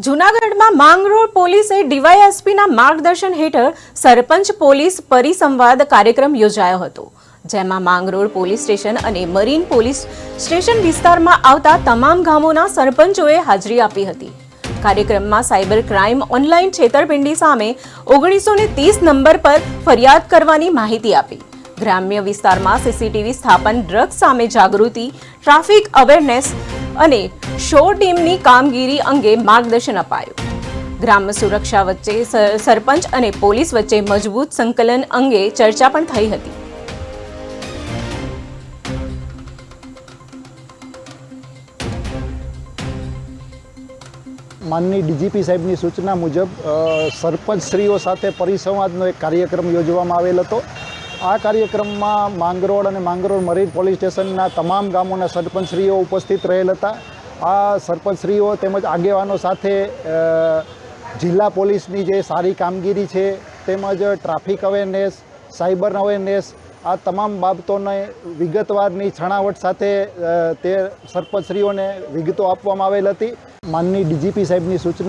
જૂનાગઢમાં માંગરોળ પોલીસે ડીવાયએસપીના માર્ગદર્શન હેઠળ સરપંચ પોલીસ પરિસંવાદ કાર્યક્રમ યોજાયો હતો, જેમાં માંગરોળ પોલીસ સ્ટેશન અને મરીન પોલીસ સ્ટેશન વિસ્તારમાં આવતા તમામ ગામોના સરપંચોએ હાજરી આપી હતી. કાર્યક્રમમાં સાયબર ક્રાઇમ, ઓનલાઈન છેતરપિંડી સામે 1930 નંબર પર ફરિયાદ કરવાની માહિતી આપી. ગ્રામ્ય વિસ્તારમાં સીસીટીવી સ્થાપન, ડ્રગ્સ સામે જાગૃતિ, ટ્રાફિક અવેરનેસ અને શો ટીમની કામગીરી અંગે માર્ગદર્શન અપાયું. ગ્રામ સુરક્ષા વચ્ચે સરપંચ અને પોલીસ વચ્ચે મજબૂત સંકલન અંગે ચર્ચા પણ થઈ હતી. માનની ડીજીપી સાહેબની સૂચના મુજબ સરપંચશ્રીઓ સાથે પરિસંવાદનો એક કાર્યક્રમ યોજવામાં આવેલ હતો. આ કાર્યક્રમમાં માંગરોળ અને માંગરોળ મરીન પોલીસ સ્ટેશનના તમામ ગામોના સરપંચશ્રીઓ ઉપસ્થિત રહેલ હતા. આ સરપંચશ્રીઓ તેમજ આગેવાનો સાથે જિલ્લા પોલીસની જે સારી કામગીરી છે તેમજ ટ્રાફિક અવેરનેસ, સાયબર અવેરનેસ, આ તમામ બાબતોને વિગતવારની છણાવટ સાથે તે સરપંચશ્રીઓને વિગતો આપવામાં આવેલ હતી. માનની ડીજીપી સાહેબની સૂચના